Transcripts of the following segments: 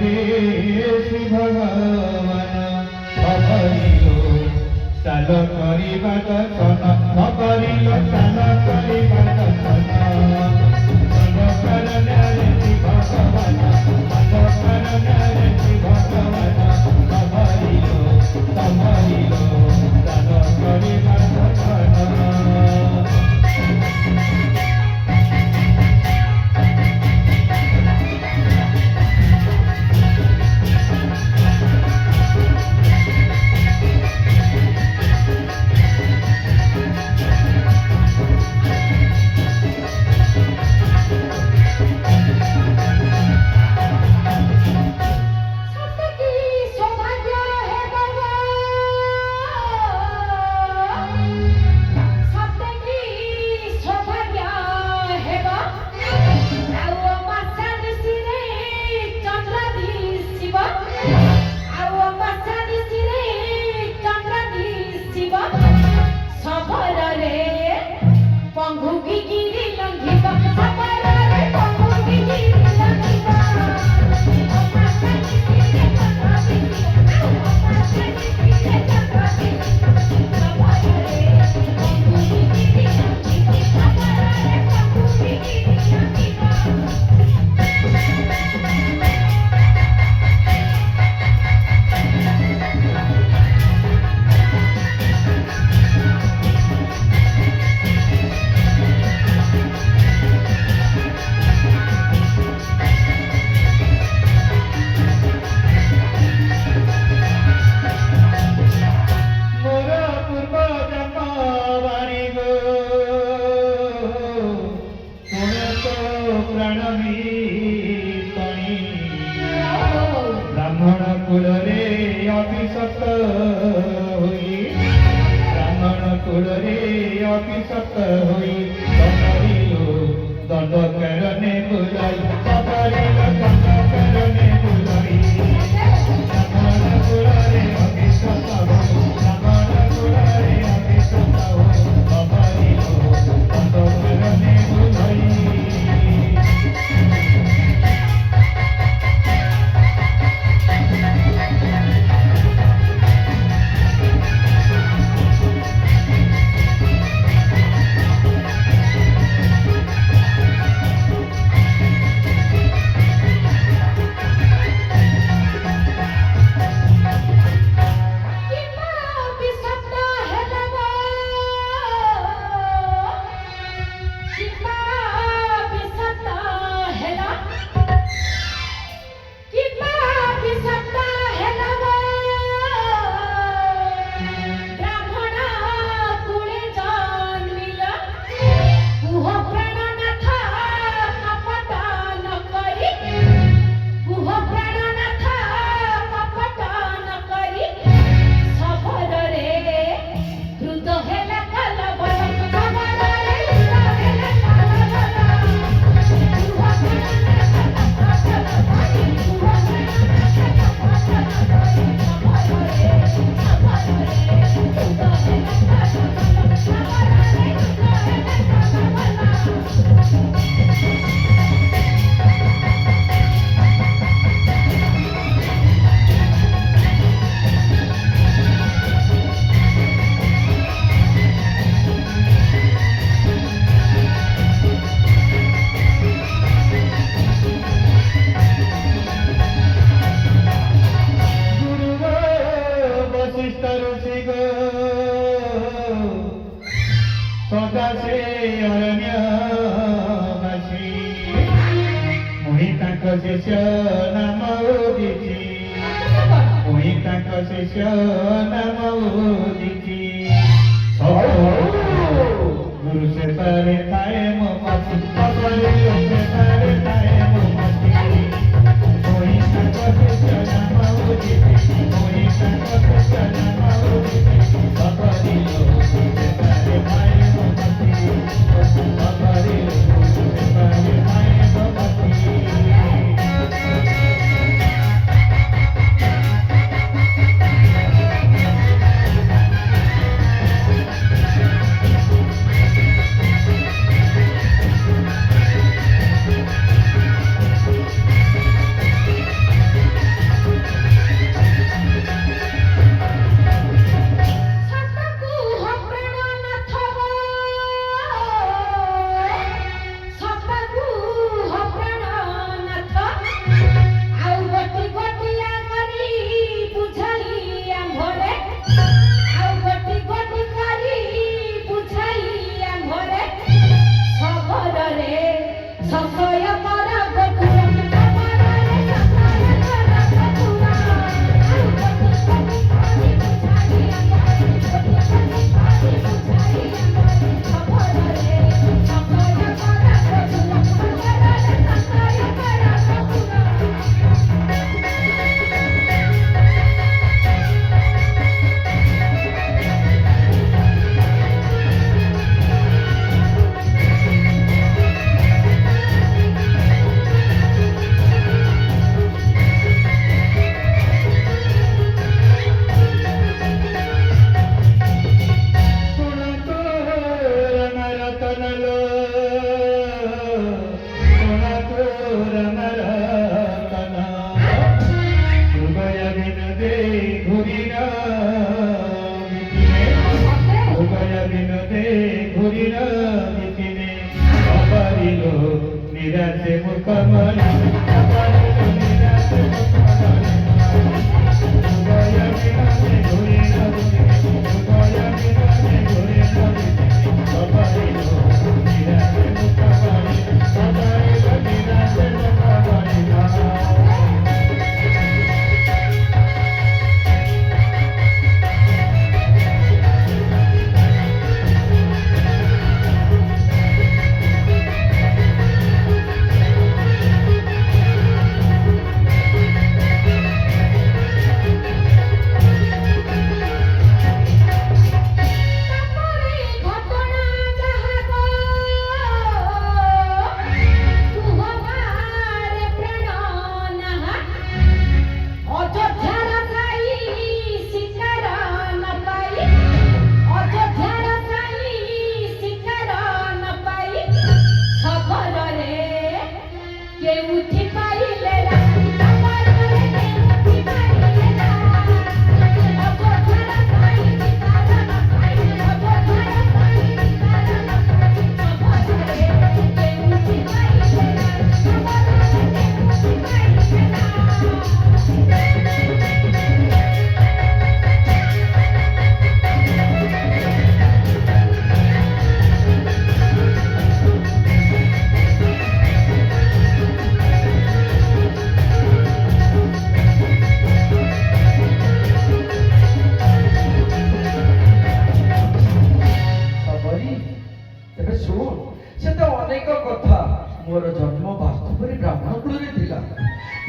श्री भगवान भगरिलो चाल करिबा दर्शन भगरिलो चाल करिबा दर्शन मनोकरण्य श्री भगवान मनोकरण्य श्री भगवान भगरिलो चाल करिबा दर्शन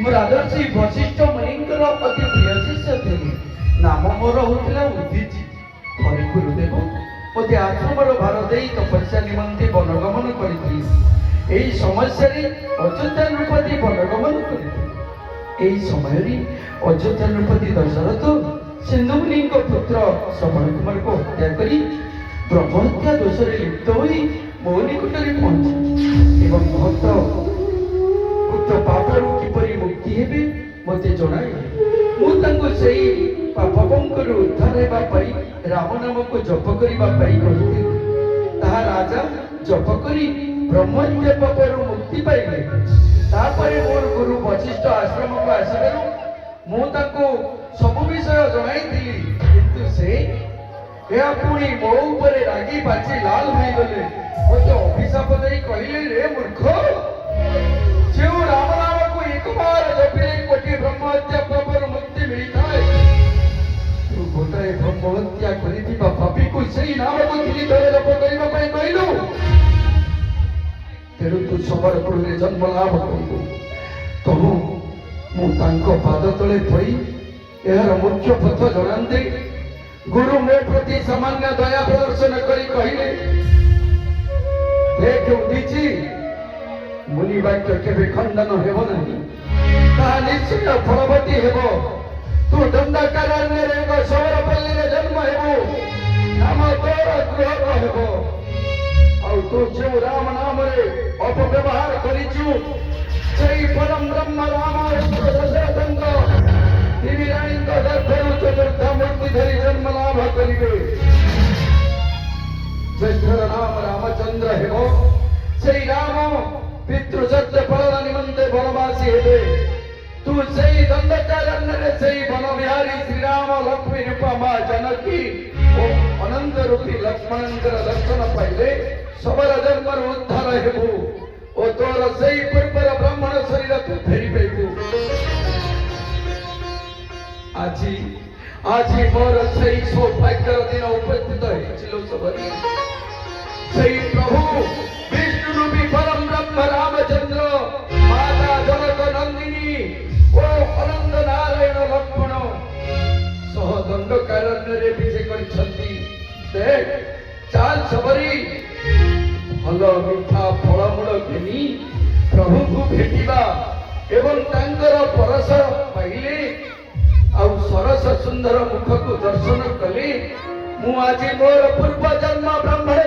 ମୋ ରାଜର୍ଷି ବଶିଷ୍ଠ ମୁନିଙ୍କର ଅତି ପ୍ରିୟ ଶିଷ୍ୟ ଥିଲେ। ନାମ ମୋର ହଉଥିଲା ଉଦ୍ଦିଚି। ହରି ଗୁରୁଦେବ ମୋତେ ଆଶ୍ରମର ଭାର ଦେଇ ତପସ୍ୟା ନିମନ୍ତେ ବନଗମନ କରିଥିଲି। ଏହି ସମସ୍ୟାରେ ଅଯୋଧ୍ୟା ନୃପତି ବନଗମନ କରିଥିଲେ। ଏହି ସମୟରେ ଅଯୋଧ୍ୟା ନୃପତି ଦଶରଥ ସିନ୍ଧୁମୁନିଙ୍କ ପୁତ୍ର ଶ୍ରବଣ କୁମାରକୁ ହତ୍ୟା କରି ବ୍ରହ୍ମହତ୍ୟା ଦୋଷରେ ଲିପ୍ତ ହୋଇ ମୋ ନିକଟରେ ପହଞ୍ଚି ଏବଂ ଭକ୍ତ ଉକ୍ତ ପାପରୁ କିପରି ମୁକ୍ତି ହେବେ ମୋତେ ଜଣାଇଲେ। ମୁଁ ତାଙ୍କୁ ସେହି ପାପଙ୍କରୁ ଉଦ୍ଧାର ହେବା ପାଇଁ ରାମ ନାମକୁ ଜପ କରିବା ପାଇଁ କହିଥିଲି। ତାହା ରାଜା ଜପ କରି ବ୍ରହ୍ମହତ୍ୟା ପାପରୁ ମୁକ୍ତି ପାଇଲେ। ତାପରେ ମୋର ଗୁରୁ ବଶିଷ୍ଠ ଆଶ୍ରମକୁ ଆସିବାରୁ ମୁଁ ତାଙ୍କୁ ସବୁ ବିଷୟ ଜଣାଇଥିଲି, କିନ୍ତୁ ସେ ଏହା ପୁଣି ମୋ ଉପରେ ରାଗି ପାଚି ଲାଲ ହୋଇଗଲେ। ମୋତେ ଅଭିଶାପ ଦେଇ କହିଲେ, ରେ ମୂର୍ଖ, ଯେଉଁ ରାମ ନାମକୁ ଏକବାର ଜପିଲେ କୋଟି ବ୍ରହ୍ମହତ୍ୟା ପାପରୁ ମୁକ୍ତି ମିଳିଥାଏ, ତୁ ଗୋଟାଏ ବ୍ରହ୍ମହତ୍ୟା କରିଥିବା ପାପୀକୁ ସେହି ନାମକୁ 3 ଥର ଜପ କରିବା ପାଇଁ କହିଲୁ। ତେଣୁ ତୁ ସମରପୁରରେ ଜନ୍ମ ଲାଭ କରିବୁ। ତନୁ ମୁଁ ତାଙ୍କ ପାଦ ତଳେ ପଡ଼ି ଏହାର ମୁଖ୍ୟ ପଥ ଜଣାନ୍ତେ ଗୁରୁ ମୋ ପ୍ରତି ସାମାନ୍ୟ ଦୟା ପ୍ରଦର୍ଶନ କରି କହିଲେ, ଦେଖ ଉଦିଛି, ମୁନି ବାକ୍ୟ କେବେ ଖଣ୍ଡନ ହେବ ନାହିଁ, ତାହା ନିଶ୍ଚୟ ଫଳବତୀ ହେବ। ତୁ ଦଣ୍ଡକାରଣ୍ୟରେ ଏକ ସୌରପଲ୍ଲୀରେ ଜନ୍ମ ହେବୁ, ନାମ ତୋର ଗୃହ ହେବ। ଆଉ ତୁ ଯେଉଁ ରାମ ନାମରେ ଅପବ୍ୟବହାର କରିଛୁ, ସେହି ପରମ ବ୍ରହ୍ମ ରାମ ଦଶରଥଙ୍କ 3 ରାଣୀଙ୍କ ଗର୍ଭରୁ ଚତୁର୍ଥ ମୂର୍ତ୍ତି ଧରି ଜନ୍ମ ଲାଭ କରିବେ। ଜ୍ୟେଷ୍ଠର ନାମ ରାମଚନ୍ଦ୍ର ହେବ। ସେହି ରାମ ପିତୃସତ୍ୟ ପାଳନ ନିମନ୍ତେ ବନବାସୀ ହେବେ। ତୁ ସେହି ଦଣ୍ଡକାରଣ୍ୟରେ ସେହି ବନବିହାରୀ ଶ୍ରୀରାମ ଲକ୍ଷ୍ମୀ ରୂପା ମା ଜାନକୀ ଓ ଅନନ୍ତ ରୂପୀ ଲକ୍ଷ୍ମଣଙ୍କର ଦର୍ଶନ ପାଇଲେ ସବର ଜନ୍ମରୁ ଉଦ୍ଧାର ହେବୁ ଓ ତୋର ସେହି ପୂର୍ବର ବ୍ରାହ୍ମଣ ଶରୀର ତୁ ଫେରି ପାଇବୁ। ଆଜି ମୋର ସେହି ସୌଭାଗ୍ୟର ଦିନ ଉପସ୍ଥିତ ହେଇছিল। ସବରୀ ସେହି ପ୍ରଭୁ ବିଷ୍ଣୁ ରୂପୀ ପରମ ବ୍ରହ୍ମ ରାମଚନ୍ଦ୍ର, ମାତା ଜନକ ନନ୍ଦିନୀ ଓ ଅନନ୍ତ ନାରାୟଣ ଲକ୍ଷ୍ମଣ ସହ ଦଣ୍ଡକାରଣ୍ୟରେ ବିଜେ କରିଛନ୍ତି। ଦେଖ, ଚାଲ ସବରୀ, ଭଲ ମିଠା ଫଳମୂଳ ଘେନି ପ୍ରଭୁଙ୍କୁ ଭେଟିବା ଏବଂ ତାଙ୍କର ପରଶ ପାଇଲେ ଆଉ ସରସ ସୁନ୍ଦର ମୁଖକୁ ଦର୍ଶନ କଲି। ମୁଁ ଆଜି ମୋର ପୂର୍ବ ଜନ୍ମ ବ୍ରାହ୍ମଣ